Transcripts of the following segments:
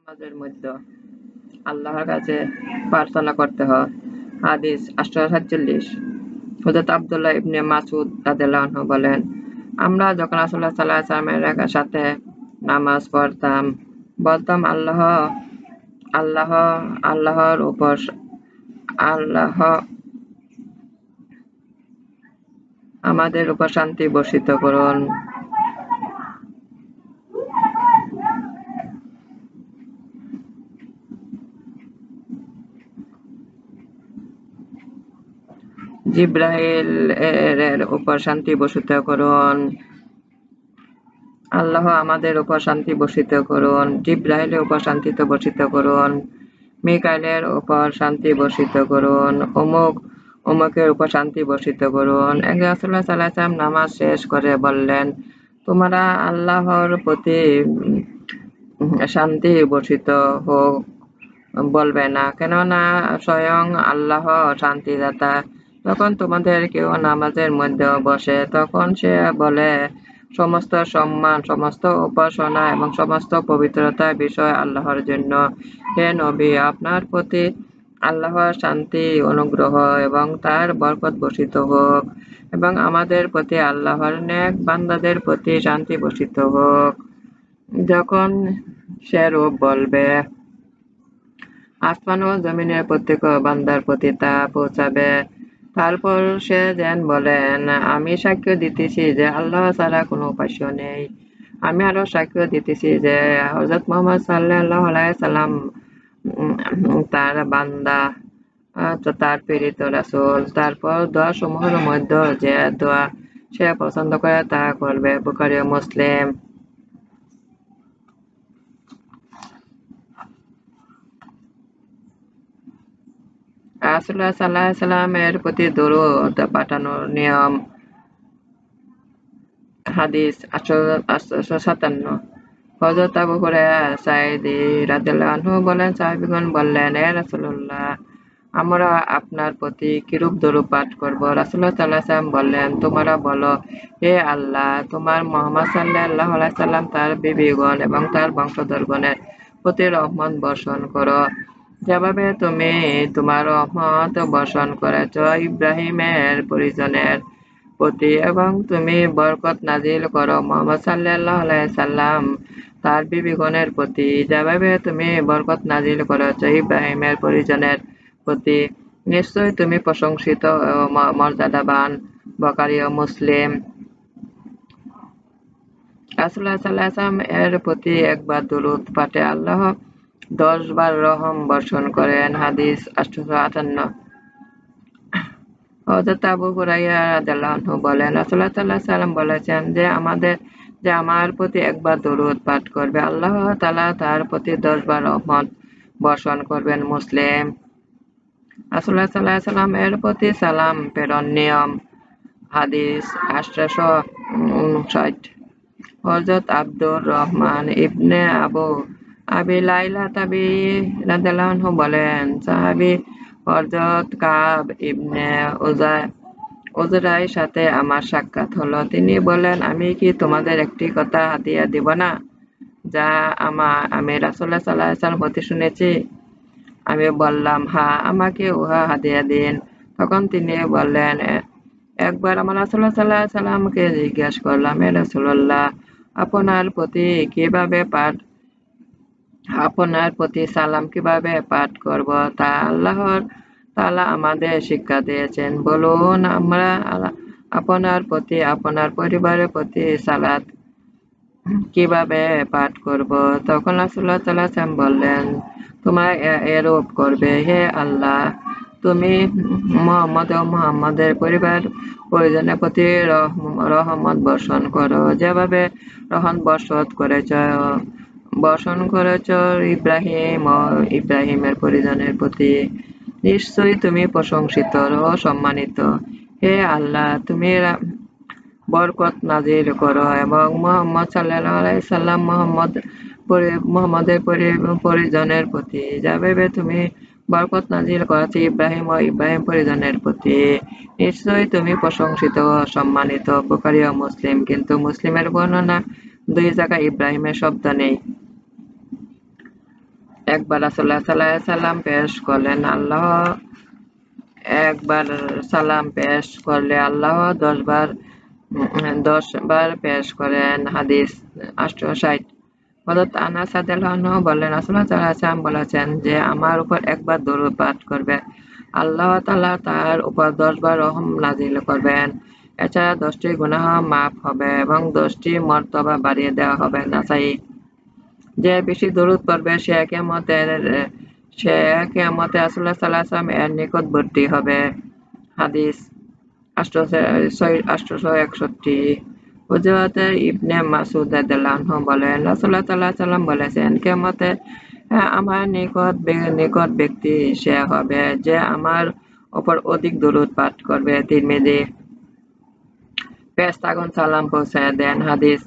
নামাজের মধ্যে আল্লাহর কাছে প্রার্থনা করতে হয়। হাদিস 847। হযরত আব্দুল্লাহ ইবনে মাসউদ রাদিয়াল্লাহু আনহু বলেন, আমরা যখন রাসূলুল্লাহ সাল্লাল্লাহু আলাইহি ওয়াসাল্লামের সাথে নামাজ পড়তাম, বলতাম আল্লাহ আল্লাহর উপর আল্লাহ আমাদের উপর শান্তি বর্ষিত করুন। জিবরাইল এর উপর শান্তি বর্ষিত করুন। আল্লাহ আমাদের উপর শান্তি বর্ষিত করুন। জিবরাইলের উপর শান্তি বর্ষিত করুন। মিকাইলের উপর শান্তি বর্ষিত করুন। অমুকের উপর শান্তি বর্ষিত করুন। একদিন রাসূলুল্লাহ সাল্লাল্লাহু আলাইহি ওয়াসাল্লাম নামাজ শেষ করে বললেন, তোমরা আল্লাহর প্রতি শান্তি বর্ষিত হোক বলবে না, কেননা স্বয়ং আল্লাহ শান্তিদাতা। যখন তোমাদের কেউ নামাজের মধ্যে বসে, তখন সে বলে, সমস্ত সম্মান, সমস্ত উপাসনা এবং সমস্ত পবিত্রতার বিষয় আল্লাহর জন্য। হে নবী, আপনার প্রতি আল্লাহর শান্তি, অনুগ্রহ এবং তার বরকত বর্ষিত হোক, এবং আমাদের প্রতি আল্লাহর নেক বান্দাদের প্রতি শান্তি বর্ষিত হোক। যখন সে রূপ বলবে, আসমান ও জমিনের প্রত্যেক বান্দার প্রতি তা পৌঁছাবে। তারপর সে যেন বলেন, আমি সাক্ষ্য দিতেছি যে আল্লাহ ছাড়া কোনো উপাস্য নেই। আমি আরো সাক্ষ্য দিতেছি যে হযরত মুহাম্মদ সাল্লাল্লাহু আলাইহি সাল্লাম তার বান্দা, তার প্রেরিত রাসূল। তারপর দোয়া সমূহের মধ্যে যে দোয়া সে পছন্দ করে তা করবে। বুখারী ও মুসলিম। রাসূলুল্লাহ সাল্লাল্লাহু আলাইহি সাল্লামের প্রতি দরুদ পাঠানোর নিয়ম। হাদিস 857। হযরত আবু হুরায়রা সাঈদী রাদিয়াল্লাহু আনহু বলেন, সাহাবীগণ বললেন, হে রাসূলুল্লাহ, আমরা আপনার প্রতি কিরূপ দরুদ পাঠ করব? রাসূলুল্লাহ সাল্লাল্লাহু আলাইহি সাল্লাম বললেন, তোমরা বলো, হে আল্লাহ, তোমার মুহাম্মদ সাল্লাল্লাহু আলাইহি সাল্লাম, তার বিবিগণ এবং তার বংশধরগণের প্রতি রহমত বর্ষণ করো, যেভাবে তুমি তোমার রহমত বর্ষণ করেছ ইব্রাহিমের পরিজনের প্রতি, এবং তুমি বরকত নাজিল করো মুহাম্মদ সাল্লাল্লাহু আলাইহি সাল্লাম তার বিবিগণের প্রতি, যেভাবে তুমি বরকত নাজিল করেছ ইব্রাহিমের পরিজনের প্রতি। নিশ্চয় তুমি প্রশংসিত ও মর্যাদাবান। বুখারী ও মুসলিম। রাসূলুল্লাহ সাল্লাল্লাহু আলাইহি ওয়াসাল্লাম এর প্রতি একবার দরুদ পাঠে আল্লাহ 10 বার রহম বর্ষণ করেন। হাদিস 858। হযরত আবু হুরায়রা রাদিয়াল্লাহু আনহু বলেন, রাসূলুল্লাহ সাল্লাল্লাহু আলাইহি ওয়াসাল্লাম বলেছেন যে আমার প্রতি একবার দরুদ পাঠ করবে, আল্লাহ তাআলা তার প্রতি 10 বার রহমত বর্ষণ করবেন। মুসলিম। রাসূলুল্লাহ সাল্লাল্লাহু আলাইহি ওয়াসাল্লাম এর প্রতি সালাম প্রেরণ নিয়ম। হাদিস 859। হযরত আব্দুর রহমান ইবনে আবি লাইলা তাবিঈ রাদিয়াল্লাহু আনহু বলেন, সাহাবী হযরত কাব ইবনে উজরার সাথে আমার সাক্ষাৎ হলো। তিনি বলেন, আমি কি তোমাদের একটি কথা হাদিয়া দিব না, যা আমি রাসূলুল্লাহ সাল্লাল্লাহু আলাইহি ওয়াসাল্লাম হতে শুনেছি? আমি বললাম, হ্যাঁ, আমাকে উহা হাদিয়া দিন। তখন তিনি বললেন, একবার আমরা রাসূলুল্লাহ সাল্লাল্লাহু আলাইহি ওয়াসাল্লামকে জিজ্ঞেস করলাম, হে রাসূলুল্লাহ, আপনার প্রতি সালাম কিভাবে পাঠ করব? তা আল্লাহ তাআলা আমাদের শিক্ষা দিয়েছেন। বলুন, আমরা আপনার প্রতি, আপনার পরিবারের প্রতি সালাত কিভাবে পাঠ করব? তখন রাসূলুল্লাহ সাল্লাল্লাহু আলাইহি ওয়াসাল্লাম বললেন, তোমরা এরূপ করবে, হে আল্লাহ, তুমি মুহাম্মদ ও মুহাম্মাদের পরিবার পরিজনের প্রতি রহমত বর্ষণ করো, যেভাবে রহমত বর্ষণ করেছ ইব্রাহিম ও ইব্রাহিমের পরিজনের প্রতি। নিশ্চয়ই তুমি প্রশংসিত ও সম্মানিত। হে আল্লাহ, তুমি বরকত নাজিল করো এবং মুহাম্মদ সাল্লাল্লাহু আলাইহি সাল্লাম মুহাম্মাদের পরিজনের প্রতি, যেভাবে তুমি বরকত নাজিল করেছ ইব্রাহিম ও ইব্রাহিম পরিজনের প্রতি। নিশ্চয়ই তুমি প্রশংসিত ও সম্মানিত। বুখারী ও মুসলিম। কিন্তু মুসলিমের বর্ণনা 2 জায়গায় ইব্রাহিমের শব্দ নেই। একবার রাসূলুল্লাহ সাল্লাল্লাহু আলাইহি সাল্লাম পেশ করলেন একবার সালাম পেশ করলে আল্লাহ 10 বার পেশ করেন। হাদিস 860। হযরত আনাস রাদিয়াল্লাহু আনহু বলেন, রাসূলুল্লাহ সাল্লাল্লাহু আলাইহি ওয়াসাল্লাম বলেছেন যে আমার উপর একবার দরুদ পাঠ করবে, আল্লাহ তাআলা তার উপর 10 বার রহম নাযিল করবেন। এছাড়া 10টি গুনাহ মাফ হবে এবং 10টি মর্তবা বাড়িয়ে দেওয়া হবে। নাসাই। যে বেশি দরুদ পড়বে সে কিয়ামতে রাসূলুল্লাহ সাল্লাল্লাহু আলাইহি ওয়াসাল্লাম এর নিকটবর্তী হবে। হাদিস 861। হুজরত ইবনে মাসউদ রাদিয়াল্লাহু আনহু বলেন, রাসূলুল্লাহ সাল্লাল্লাহু আলাইহি ওয়াসাল্লাম বলেছেন, কিয়ামতে আমার নিকট ব্যক্তি সে হবে যে আমার উপর অধিক দরুদ পাঠ করবে। তিরমিজি। ফেরেশতাগণ সালাম পৌঁছায় দেন। হাদিস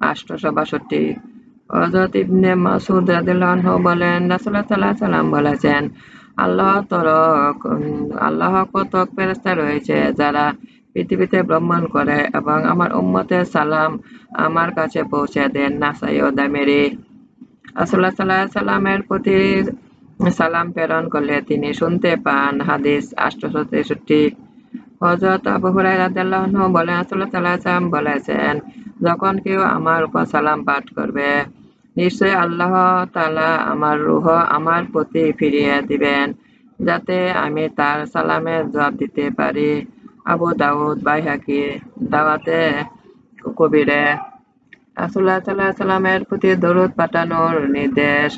862। হযরত ইবনে মাসউদ রাদিয়াল্লাহু আনহু বলেন, রাসূলুল্লাহ সাল্লাল্লাহু আলাইহি ওয়াসাল্লাম বলেছেন, আল্লাহ কতক ফেরেশতা রয়েছে যারা পৃথিবীতে ভ্রমণ করে এবং আমার উম্মতের সালাম আমার কাছে পৌঁছে দেন। নাসাই ও দামেরি। রাসূলুল্লাহ সাল্লাল্লাহু আলাইহি ওয়াসাল্লামের প্রতি সালাম প্রেরণ করলে তিনি শুনতে পান। হাদিস 863। হযরত আবু হুরায়রা রাদিয়াল্লাহু আনহু বলেন, রাসূলুল্লাহ সাল্লাল্লাহু আলাইহি ওয়াসাল্লাম বলেছেন, যখন কেউ আমার উপর সালাম পাঠ করবে, নিশ্চয়ই আল্লাহ তাআলা আমার রূহ আমার প্রতি ফিরিয়ে দিবেন, যাতে আমি তার সালামের জবাব দিতে পারি। আবু দাউদ, বাইহাকী, দাওয়াতে কবিরে। রাসূলুল্লাহ সাল্লাল্লাহু আলাইহি ওয়াসাল্লামের প্রতি দরুদ পাঠানোর নির্দেশ।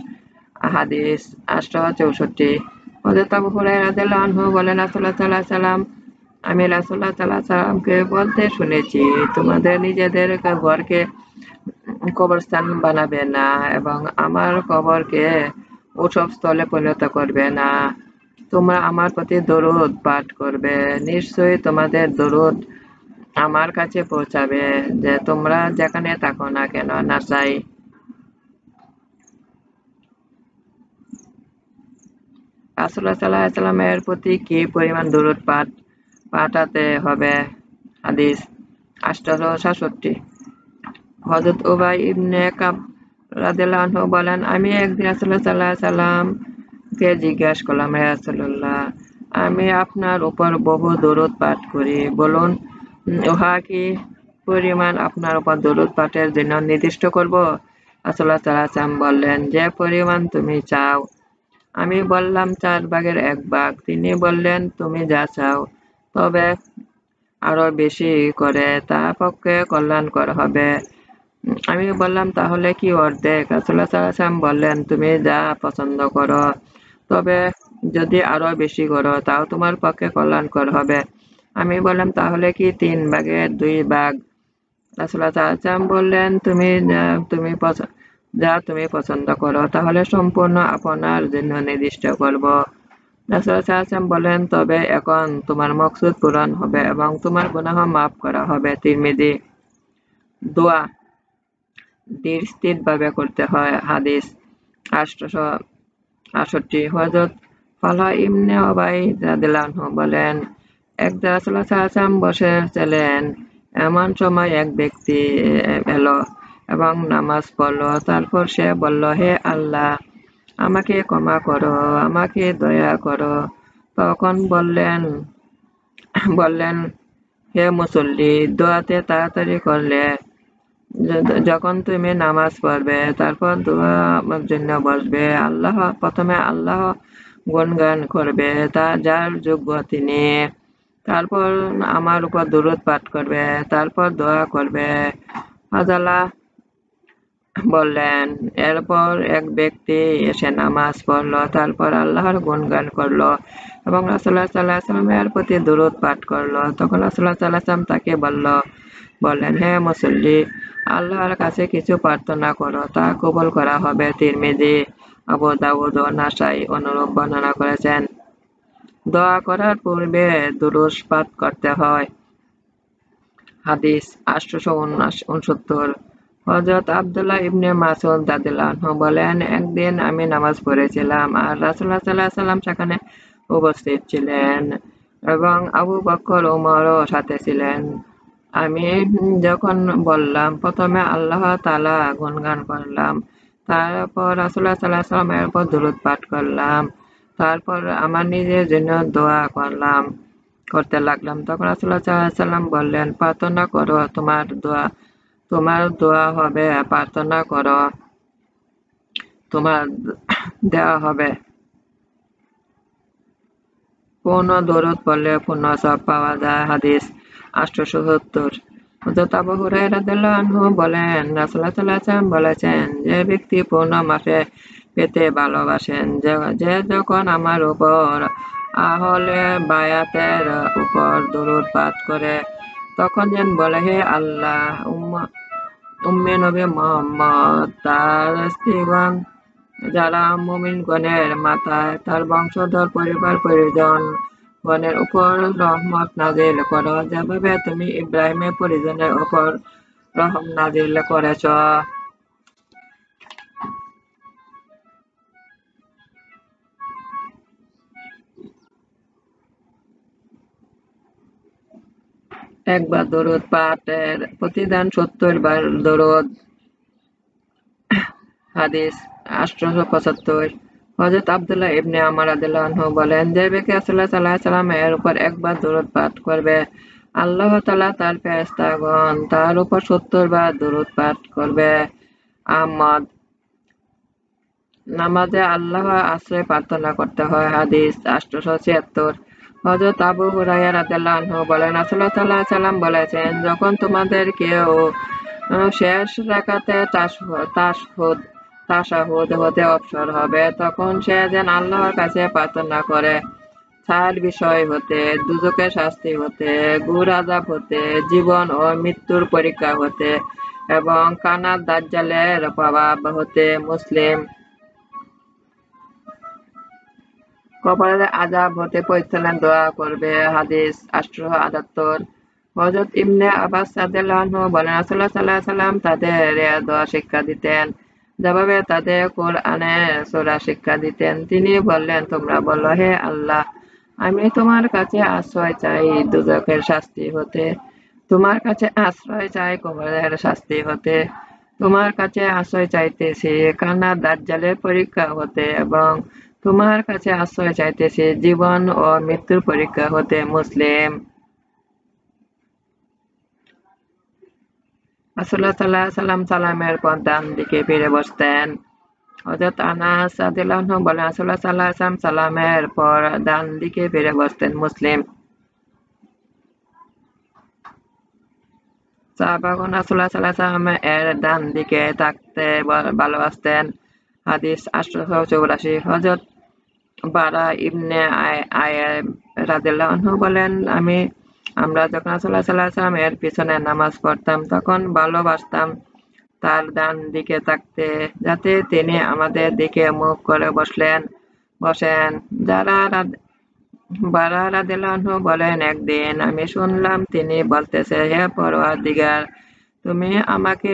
হাদিস 864। হযরত আবু হুরায়রা রাদিয়াল্লাহু আনহু বলেন, রাসূলুল্লাহ সাল্লাল্লাহু আলাইহি ওয়াসাল্লাম আমি রাসূলুল্লাহ সাল্লাল্লাহু আলাইহি ওয়াসাল্লামকে বলতে শুনেছি, তোমাদের নিজেদের ঘরকে কবরস্থান বানাবে না এবং আমার কবরকে উৎসবস্থলে পরিণত করবে না। তোমরা আমার প্রতি দরুদ পাঠ করবে, নিশ্চয়ই তোমাদের দরুদ আমার কাছে পৌঁছাবে, যে তোমরা যেখানে থাকো না কেন। নাসাই। রাসূলুল্লাহ সাল্লাল্লাহু আলাইহি ওয়াসাল্লামের প্রতি কি পরিমাণ দরুদ পাঠাতে হবে। হাদিস 867। হযরত উবাই ইবনে কাব রাদিয়াল্লাহু আনহু বলেন, আমি একদিন রাসূলুল্লাহ সাল্লাল্লাহু আলাইহি ওয়াসাল্লামকে জিজ্ঞাসা করলাম, হে রাসূলুল্লাহ, আমি আপনার উপর বহু দরুদ পাঠ করি, বলুন উহা কি পরিমাণ আপনার উপর দরুদ পাঠের জন্য নির্দিষ্ট করব? রাসূলুল্লাহ সাল্লাল্লাহু আলাইহি ওয়াসাল্লাম বললেন, যে পরিমাণ তুমি চাও। আমি বললাম 4/1 তিনি বললেন, তুমি যা চাও, তবে আরো বেশি করে তা পক্ষে কল্যাণকর হবে। আমি বললাম, তাহলে কি অর্ধেক? রাসূলুল্লাহ সাল্লাল্লাহু আলাইহি ওয়াসাল্লাম বললেন, তুমি যা পছন্দ করো, তবে যদি আরো বেশি করো তাও তোমার পক্ষে কল্যাণকর হবে। আমি বললাম, তাহলে কি 3/2? রাসূলুল্লাহ সাল্লাল্লাহু আলাইহি ওয়াসাল্লাম বললেন, তুমি পছন্দ করো তাহলে সম্পূর্ণ আপনার জন্য নির্দিষ্ট করব। রাসূলুল্লাহ সাল্লাল্লাহু আলাইহি ওয়াসাল্লাম বললেন, তবে এখন তোমার মকসুদ পূরণ হবে এবং তোমার গুনাহ মাফ করা হবে। তিরমিজি। দোয়া ধীর-স্থিরভাবে করতে হয়। হাদিস 868। হযরত তালহা ইবনে উবাইদ রাদিয়াল্লাহু আনহু বলেন, একদা রাসূলুল্লাহ সাল্লাল্লাহু আলাইহি ওয়াসাল্লাম বসেছিলেন, এমন সময় এক ব্যক্তি এলো এবং নামাজ পড়ল। তারপর সে বলল, হে আল্লাহ, আমাকে ক্ষমা করো, আমাকে দয়া করো। তখন বললেন, হে মুসল্লি, দোয়াতে তাড়াতাড়ি করলে। যখন তুমি নামাজ পড়বে তারপর দোয়ার জন্য বসবে, প্রথমে আল্লাহ গুণগান করবে যার যোগ্য তিনি, তারপর আমার উপর দরুদ পাঠ করবে, তারপর দোয়া করবে। ফাজালা বললেন, এরপর এক ব্যক্তি এসে নামাজ পড়ল, তারপর আল্লাহর গুণগান করলো এবং রাসূলুল্লাহ সাল্লাল্লাহু আলাইহি ওয়াসাল্লামের প্রতি দরুদ পাঠ করলো। তখন রাসূলুল্লাহ সাল্লাল্লাহু আলাইহি ওয়াসাল্লাম তাকে বললেন, হে মুসল্লি, আল্লাহর কাছে কিছু প্রার্থনা করো, তা কবুল করা হবে। তিরমিজি। আবু দাউদ ও নাসাই অনুরূপ বর্ণনা করেছেন। দোয়া করার পূর্বে দুরূদ পাঠ করতে হয়। হাদিস 869। হযরত আব্দুল্লাহ ইবনে মাসউদ রাদিয়াল্লাহু আনহু বলেন, একদিন আমি নামাজ পড়েছিলাম আর রাসূলুল্লাহ সাল্লাল্লাহু আলাইহি ওয়াসাল্লাম সেখানে উপস্থিত ছিলেন এবং আবু বকর ওমরও সাথে ছিলেন। আমি যখন বললাম, প্রথমে আল্লাহ তাআলা গুণগান করলাম, তারপর রাসূলুল্লাহ সাল্লাল্লাহু আলাইহি ওয়াসাল্লামের উপর দুরূদ পাঠ করলাম। তারপর আমার নিজের জন্য দোয়া করতে লাগলাম। তখন রাসূলুল্লাহ সাল্লাল্লাহু আলাইহি ওয়াসাল্লাম বললেন, প্রার্থনা করো, তোমার দোয়া হবে, প্রার্থনা করো, তোমার দেওয়া হবে। পূর্ণ দরুদ পড়লে পূর্ণ সওয়াব পাওয়া যায়। হাদিস 870। হযরত আবু হুরায়রা রাদিয়াল্লাহু আনহু বলেন, রাসূলুল্লাহ সাল্লাল্লাহু আলাইহি ওয়াসাল্লাম বলেছেন, যে ব্যক্তি পূর্ণ মাফে পেতে ভালোবাসেন, যে যখন আমার উপর আহলে বায়াতের উপর দরুদ পাঠ করে তখন যেন বলে, হে আল্লাহ, উম্মে নবী মুহাম্মদ, তার স্ত্রীগণ, যারা মুমিনগণের মাথায়, তার বংশধর, পরিবার পরিজন গণের উপর রহমত নাজিল করো, যেভাবে তুমি ইব্রাহিমের পরিজনের উপর রহম নাজিল করেছ। একবার দরুদ পাঠের প্রতিদান 70 বার দরুদ। হাদিস 875। হযরত আব্দুল্লাহ ইবনে আমর রাদিয়াল্লাহু আনহু বলেন, যে ব্যক্তি রাসূলুল্লাহ সাল্লাল্লাহু আলাইহি ওয়াসাল্লামের উপর একবার দরুদ পাঠ করবে, আল্লাহ তাআলা তার ফেরেশতাগণ তার উপর 70 বার দরুদ পাঠ করবে। আহমদ। নামাজে আল্লাহর আশ্রয় প্রার্থনা করতে হয়। হাদিস 876। হযরত আবু হুরায়রা রাদিয়াল্লাহু আনহু বলেন, রাসূলুল্লাহ সাল্লাল্লাহু আলাইহি ওয়াসাল্লাম বলেছেন, যখন তোমাদের কেউ শেষ রাকাতে তাশাহুদ হতে অবসর হবে, তখন সে যেন আল্লাহর কাছে প্রার্থনা করে 4 বিষয় হতে, দুজকের শাস্তি হতে, গুর আযাব হতে, জীবন ও মৃত্যুর পরীক্ষা হতে এবং কানার দাজ্জালের প্রভাব হতে। মুসলিম। কবরের আযাব হতে পরিত্রাণের দোয়া করবে। হাদিস 878। হযরত ইবনে আব্বাস রাদিয়াল্লাহু আনহু বলেন, রাসূলুল্লাহ সাল্লাল্লাহু আলাইহি ওয়াসাল্লাম তাদের দোয়া শিক্ষা দিতেন, যেভাবে তাদের কোরআনের সূরা শিক্ষা দিতেন। তিনি বললেন, তোমরা বলো, হে আল্লাহ, আমি তোমার কাছে আশ্রয় চাই দুজকের শাস্তি হতে, তোমার কাছে আশ্রয় চাই কবরের শাস্তি হতে, তোমার কাছে আশ্রয় চাইতেছি কান্নার দাজ্জালের পরীক্ষা হতে এবং তোমার কাছে আশ্রয় চাইতেছি জীবন ও মৃত্যুর পরীক্ষা হতে। মুসলিম। রাসূলুল্লাহ সাল্লাল্লাহু আলাইহি ওয়াসাল্লাম সালামের পর ডান দিকে ফিরে বসতেন। হযরত আনাস রাদিয়াল্লাহু আনহু বলেন, রাসূলুল্লাহ সাল্লাল্লাহু আলাইহি ওয়াসাল্লাম সালামের পর ডান দিকে ফিরে বসতেন। মুসলিম। সাহাবাগণ রাসূলুল্লাহ সাল্লাল্লাহু আলাইহি ওয়াসাল্লাম এর ডান দিকে থাকতে ভালোবাসতেন। হাদিস 884। হযরত বারা ইবনে আয়েব রাদিয়াল্লাহু আনহু বলেন, আমরা যখন রাসূলুল্লাহ সাল্লাল্লাহু আলাইহি ওয়াসাল্লাম এর পিছনে নামাজ পড়তাম তখন ভালোবাসতাম তার ডান দিকে থাকতে, যাতে তিনি আমাদের দিকে মুখ করে বসেন। বারা রাদিয়াল্লাহু আনহু বলেন, একদিন আমি শুনলাম তিনি বলতেছে, হে পরওয়ারদিগার, তুমি আমাকে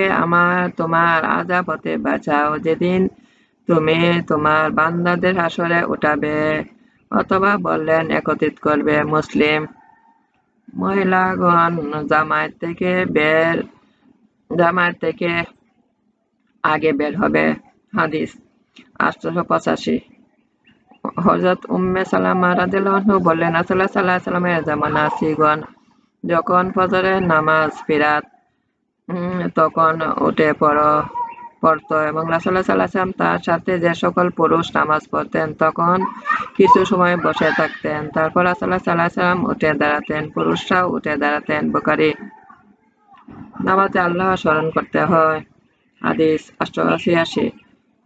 তোমার আযাব হতে বাঁচাও যেদিন তুমি তোমার বান্দাদের হাসরে উঠাবে, অথবা বললেন একত্রিত করবে। মুসলিম। মহিলাগণ জামায়াত থেকে আগে বের হবে। হাদিস 885। হযরত উম্মে সালামা রাদিয়াল্লাহু আনহা বললেন, রাসূলুল্লাহ সাল্লাল্লাহু আলাইহি ওয়াসাল্লামের জামানার স্ত্রীগণ যখন ফজরের নামাজ ফিরাত তখন উঠে পড়তো এবং রাসূলুল্লাহ সাল্লাল্লাহু আলাইহি ওয়াসাল্লাম তার সাথে যে সকল পুরুষ নামাজ পড়তেন তখন কিছু সময় বসে থাকতেন, তারপর রাসূলুল্লাহ সাল্লাল্লাহু আলাইহি ওয়াসাল্লাম উঠে দাঁড়াতেন, পুরুষরাও উঠে দাঁড়াতেন। বুখারী। নামাজে আল্লাহ স্মরণ করতে হয়। হাদিস 886।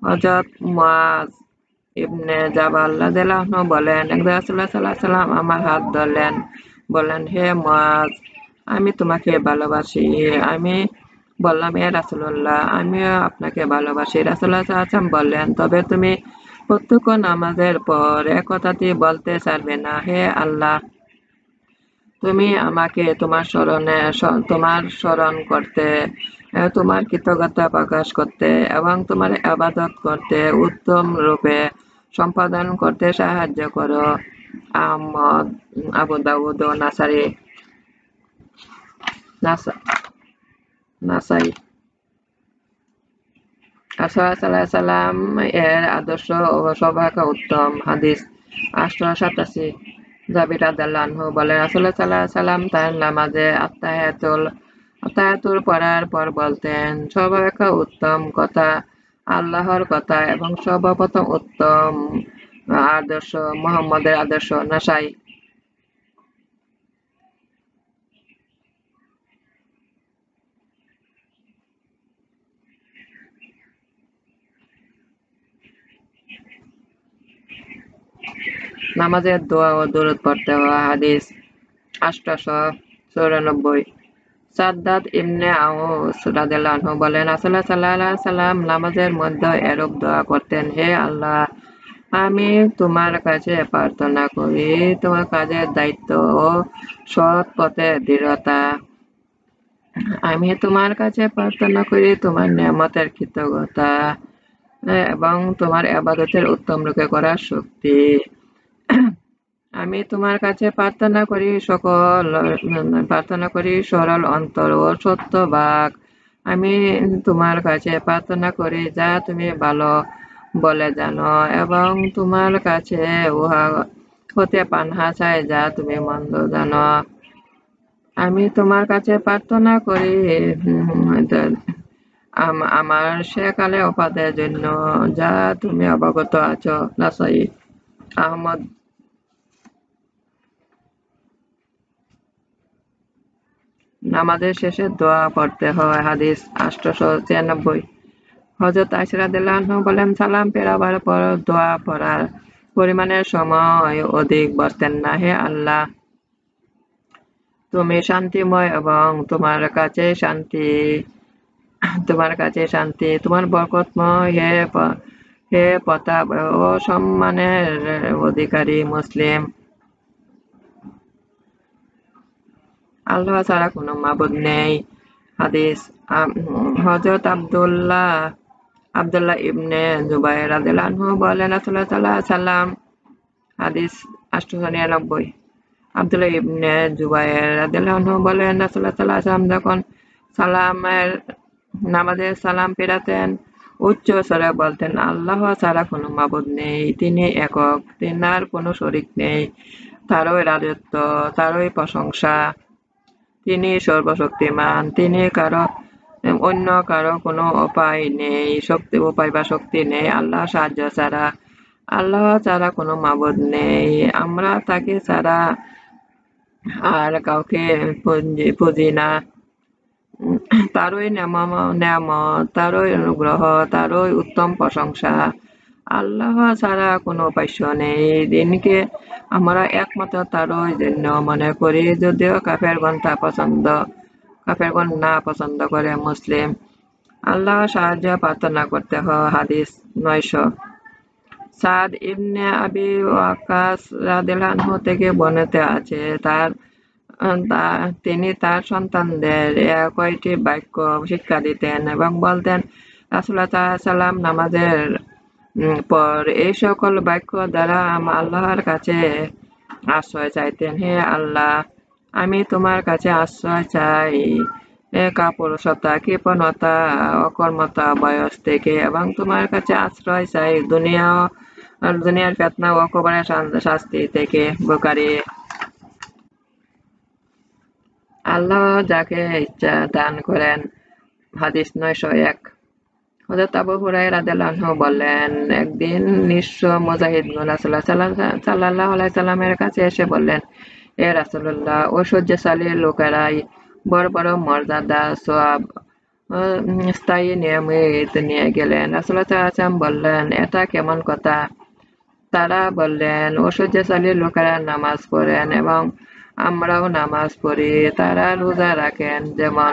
হযরত মুআজ ইবনে জাবাল রাদিয়াল্লাহু আনহু বলেন, একদিন রাসূলুল্লাহ সাল্লাল্লাহু আলাইহি ওয়াসাল্লাম আমার হাত ধরলেন, বললেন, হে মুআজ, আমি তোমাকে ভালোবাসি। আমি বললাম, হে রাসূলুল্লাহ, আমিও আপনাকে ভালোবাসি। রাসূলুল্লাহ সাল্লাল্লাহু আলাইহি ওয়াসাল্লাম বললেন, তবে তুমি প্রত্যেক নামাজের পর এ কথাটি বলতে ছাড়বে না, হে আল্লাহ, তুমি আমাকে তোমার স্মরণ করতে, তোমার কৃতজ্ঞতা প্রকাশ করতে এবং তোমার ইবাদত করতে উত্তম রূপে সম্পাদন করতে সাহায্য করো। আহমদ, আবু দাউদ ও নাসাই। রাসূলুল্লাহ সাল্লাল্লাহু আলাইহি ওয়াসাল্লাম এর আদর্শ ও স্বভাব উত্তম। হাদিস 887। জাবির রাদিয়াল্লাহু আনহু বলেন, রাসূলুল্লাহ সাল্লাল্লাহু আলাইহি ওয়াসাল্লাম তার নামাজে আত্তাহিয়াতুল পড়ার পর বলতেন, সর্বাপেক্ষা উত্তম কথা আল্লাহর কথা এবং সর্বপ্রথম উত্তম আদর্শ মুহাম্মদের আদর্শ। নাসাই। নামাজের দোয়া ও দরুদ পড়তে হয়। হাদিস 894। সাদ্দাত ইবনে আওস রাদিয়াল্লাহু আনহু বলেন, রাসূলুল্লাহ সাল্লাল্লাহু আলাইহি ওয়াসাল্লাম নামাজের মধ্যে এরূপ দোয়া করতেন, হে আল্লাহ, আমি তোমার কাছে প্রার্থনা করি তোমার কাজের দায়িত্ব ও সৎ পথে দৃঢ়তা। আমি তোমার কাছে প্রার্থনা করি তোমার নেয়ামতের কৃতজ্ঞতা এবং তোমার ইবাদতের উত্তম রূপে করার শক্তি। আমি তোমার কাছে প্রার্থনা করি সরল অন্তর ও সত্য বাক। আমি তোমার কাছে প্রার্থনা করি যা তুমি ভালো বলে জানো এবং তোমার কাছে উহা হতে পানহা চাই যা তুমি মন্দ জানো। আমি তোমার কাছে প্রার্থনা করি আমার সেকালে অপাদের জন্য যা তুমি অবগত আছো। নাসাই। আহমদ। নামাজের শেষে দোয়া পড়তে হয়। হাদিস 896। হযরত আয়েশা রাদিয়াল্লাহু আনহা বলেন, সালাম ফেরাবার পর দোয়া পড়ার পরিমাণের সময় অধিক বসতেন না। হে আল্লাহ, তুমি শান্তিময় এবং তোমার কাছে শান্তি, তোমার বরকতময়, হে প্রতাপ ও সম্মানের অধিকারী। মুসলিম। আল্লাহ ছাড়া কোনো মাবুদ নেই। হাদিস হযরত আব্দুল্লাহ ইবনে জুবাইর রাদিয়াল্লাহু আনহু বলেন, রাসূলুল্লাহ সাল্লাল্লাহু আলাইহি ওয়াসাল্লাম। হাদিস 899। আব্দুল্লাহ ইবনে জুবাইর রাদিয়াল্লাহু আনহু বলেন, রাসূলুল্লাহ সাল্লাল্লাহু আলাইহি ওয়াসাল্লাম যখন নামাজে সালাম ফেরাতেন উচ্চ স্বরে বলতেন, আল্লাহ ছাড়া কোনো মাবুদ নেই, তিনি একক, তিনার কোনো শরীক নেই, তারই রাজত্ব, তারই প্রশংসা, তিনি সর্বশক্তিমান, অন্য কারো কোনো উপায় বা শক্তি নেই আল্লাহ সাহায্য ছাড়া। আল্লাহ ছাড়া কোনো মাবুদ নেই, আমরা তাকে ছাড়া আর কাউকে পুজি না। তারই নেয়ামত, তারই অনুগ্রহ, তারই উত্তম প্রশংসা। আল্লাহ ছাড়া কোনো উপাস্য নেই। দিনকে আমরা একমাত্র তারই জন্য মনে করি, যদিও কাফেরগণ না পছন্দ করে। মুসলিম। আল্লাহর সাহায্য প্রার্থনা করতে হয়। হাদিস 900। সাদ ইবনে আবি ওয়াক্কাস রাদিয়াল্লাহু আনহু থেকে বর্ণিত আছে, তিনি তার সন্তানদের কয়টি বাক্য শিক্ষা দিতেন এবং বলতেন, রাসূলুল্লাহ সাল্লাল্লাহু আলাইহি ওয়াসাল্লাম নামাজের পর এই সকল বাক্য দ্বারা আল্লাহর কাছে আশ্রয় চাইতেন। হে আল্লাহ, আমি তোমার কাছে আশ্রয় চাই কাপুরুষতা, কৃপণতা, অকর্মতা, বয়স থেকে, এবং তোমার কাছে আশ্রয় চাই দুনিয়ার ফিতনা ও কবরের শাস্তি থেকে। বুখারী। আল্লাহ যাকে ইচ্ছা দান করেন। হাদিস 901। হযরত আবু হুরায়রা রাদিয়াল্লাহু আনহু বলেন, একদিন নিঃস্ব মুজাহিদগণ রাসূলুল্লাহ সাল্লাল্লাহু আলাইহি ওয়াসাল্লামের কাছে এসে বললেন, হে রাসূলুল্লাহ, ঐশ্বর্যশালী লোকেরাই বড় বড় মর্যাদা, সওয়াব, স্থায়ী নিয়ামত নিয়ে গেলেন। রাসূলুল্লাহ সাল্লাল্লাহু আলাইহি ওয়াসাল্লাম বললেন, এটা কেমন কথা? তারা বললেন, ঐশ্বর্যশালী লোকেরা নামাজ পড়েন এবং আমরাও নামাজ পড়ি, তারা রোজা রাখেন যেমন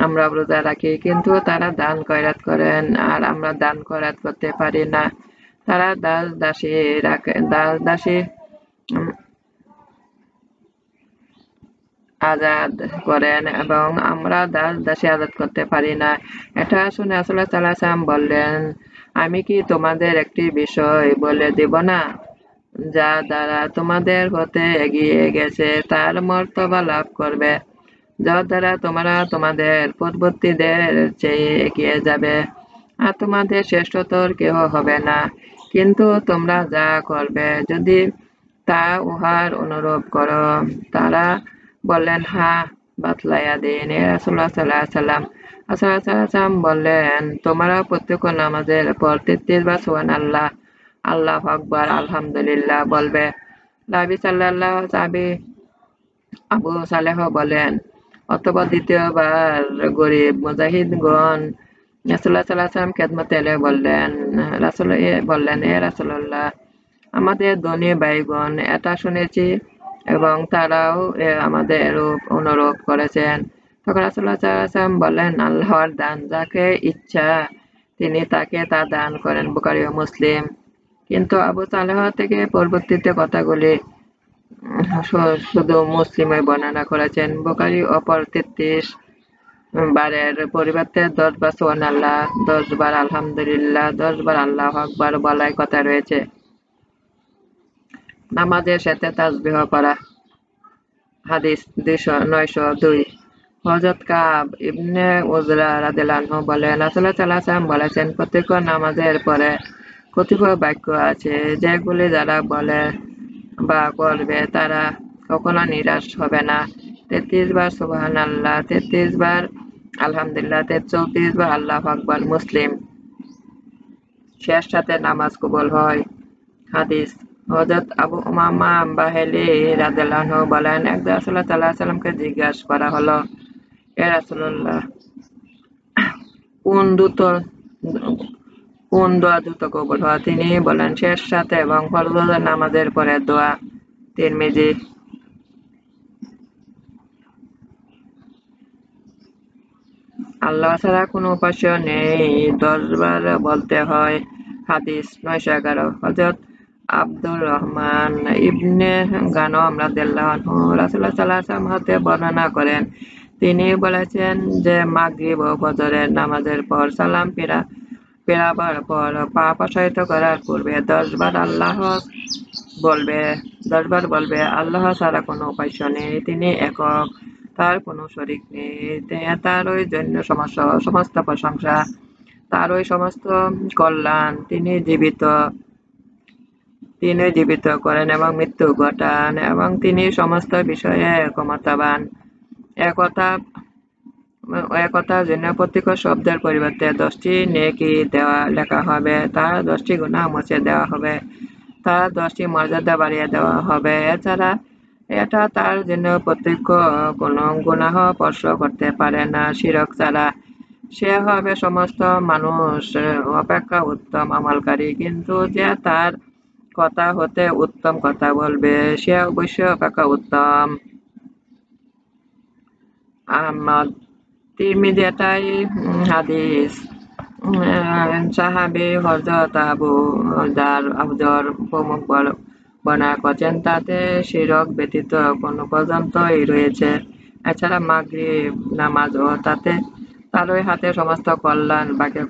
আমরা রোজা রাখি, কিন্তু তারা দান খয়রাত করেন আর আমরা দান খয়রাত করতে পারি না। তারা দাস দাসী আজাদ করেন এবং আমরা দাস দাসী আজাদ করতে পারি না। এটা শুনে রাসূলুল্লাহ সাল্লাল্লাহু আলাইহি ওয়াসাল্লাম বললেন, আমি কি তোমাদের একটি বিষয় বলে দেব না, যা দ্বারা তোমাদের হতে এগিয়ে গেছে তার মর্তবা লাভ করবে, যার দ্বারা তোমরা তোমাদের পূর্ববর্তীদের চেয়ে এগিয়ে যাবে। আর তোমাদের শ্রেষ্ঠতর কেহ হবে না, কিন্তু তোমরা যা করবে যদি তা উহার অনুরূপ করো। তারা বললেন, হ্যাঁ, বাতলাইয়া দিন এ রাসূলুল্লাহ সাল্লাল্লাহু আলাইহি ওয়াসাল্লাম। রাসূলুল্লাহ সাল্লাল্লাহু আলাইহি ওয়াসাল্লাম বললেন, তোমরা প্রত্যেক নামাজের পর 33 বার সুবহানাল্লাহ, আল্লাহু আকবার, আলহামদুলিল্লাহ বলবে। সাহাবী আবু সালেহ বলেন, অতঃপর দ্বিতীয়বার গরীব মুজাহিদগণ রাসূলুল্লাহ সাল্লাল্লাহু আলাইহি ওয়াসাল্লাম খেদমতে এলে বললেন, এ রাসূলুল্লাহ, আমাদের ধনী ভাইগণ এটা শুনেছি এবং তারাও আমাদের অনুরোধ করেছেন। তখন রাসূলুল্লাহ সাল্লাল্লাহু আলাইহি ওয়াসাল্লাম বললেন, আল্লাহর দান যাকে ইচ্ছা তিনি তাকে তা দান করেন। বুখারী ও মুসলিম। কিন্তু আবু সালেহ থেকে পরবর্তীতে কথাগুলি শুধু মুসলিমই বর্ণনা করেছেন। বুখারী অপর 33 বারের পরিবর্তে 10 বার সুবহানাল্লাহ, 10 বার আলহামদুলিল্লাহ, 10 বার আল্লাহু আকবার বলার কথা রয়েছে। নামাজের সাথে তাসবিহ পড়া। হাদিস 902। হযরত কাব ইবনে উজরা রাদিয়াল্লাহু আনহু বলেন, রাসূলুল্লাহ সাল্লাল্লাহু আলাইহি ওয়াসাল্লাম বলেছেন, প্রত্যেক নামাজের পরে কতিপয় বাক্য আছে যেগুলি যারা বলে বা করবে তারা কখনো নিরাশ হবে না। 33 বার সুবহানাল্লাহ, 33 বার আলহামদুলিল্লাহ, 34 বার আল্লাহু আকবার। মুসলিম। শেষ সাথে নামাজ কবুল হয়। হাদিস হযরত আবু উমামা বাহিলী রাদিয়াল্লাহু আনহু বলেন, একদা রাসূলুল্লাহ সাল্লাল্লাহু আলাইহি ওয়াসাল্লামকে জিজ্ঞাসা করা হলো, হে রাসূলুল্লাহ, কোন দোয়া দ্রুত কবুল হয়? তিনি বলেন, শেষ সাথে এবং ফরজ নামাজের পরে দোয়া। তিরমিজি। আল্লাহ ছাড়া কোনো উপাস্য নেই 10 বার বলতে হয়। হাদিস 911। হযরত আব্দুর রহমান ইবনে গানম রাদিয়াল্লাহু আনহু রাসূলুল্লাহ সাল্লাল্লাহু আলাইহি ওয়াসাল্লাম হতে বর্ণনা করেন, তিনি বলেছেন যে মাগরিব ও ফজরের নামাজের পর সালাম ফেরাবার পর পা প্রসারিত করার পূর্বে 10 বার বলবে, আল্লাহ ছাড়া কোনো উপাস্য নেই, তিনি একক, তার কোনো শরীক নেই, তারই জন্য সমস্ত প্রশংসা, তারই সমস্ত কল্যাণ। তিনি জীবিত করেন এবং মৃত্যু ঘটান এবং তিনি সমস্ত বিষয়ে ক্ষমতাবান। একথার জন্য প্রত্যেক শব্দের পরিবর্তে 10টি নেকি লেখা হবে, তার 10টি গুনাহ মুছে দেওয়া হবে, তার 10টি মর্যাদা বাড়িয়ে দেওয়া হবে। এছাড়া এটা তার জন্য প্রত্যক্ষ কোনো গুনাহ স্পর্শ করতে পারে না শিরক ছাড়া। সে হবে সমস্ত মানুষ অপেক্ষা উত্তম আমলকারী, কিন্তু যে তার কথা হতে উত্তম কথা বলবে সে অবশ্যই অপেক্ষা উত্তম। আহমদ। তিরমিজি। এটাই হাদিস। সাহাবী হযরত আবু যর প্রমুখ বর্ণনা করেছেন, তাতে শিরক ব্যতীত কোনো পর্যন্তই রয়েছে। এছাড়া মাগরিব নামাজ ও তারই হাতে সমস্ত কল্যাণ বাক্যের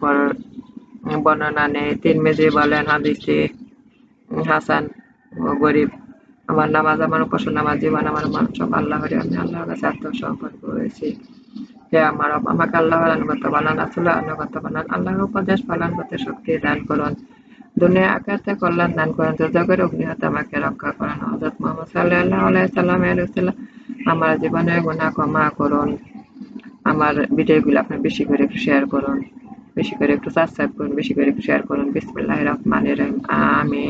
বর্ণনা নেই। তিরমিজি বলেন, হাদিসটি হাসান ও গরীব। আমার নামাজ, আমার উপাসনা, আমার জীবন, আমার মন সব আল্লাহরই। আমি আল্লাহর কাছে আত্মসমর্পণ করেছি। হে আমার রব, আমাকে আল্লাহর আনুগত্য বানান, রাসূলের আনুগত্য বানান, আল্লাহর উপদেশ পালন করতে শক্তি দান করুন, দুনিয়া আখিরাতে কল্যাণ দান করুন, দুর্যোগের অগ্নি হতে আমাকে রক্ষা করুন। হযরত মুহাম্মদ সাল্লাল্লাহু আলাইহি ওয়াসাল্লামের উসিলা আমার জীবনের গুনাহ ক্ষমা করুন। আমার ভিডিওগুলো আপনি বেশি করে একটু শেয়ার করুন, বেশি করে একটু সাবস্ক্রাইব করুন, বেশি করে একটু শেয়ার করুন। বিসমিল্লাহির রহমানির রহিম। আমিন।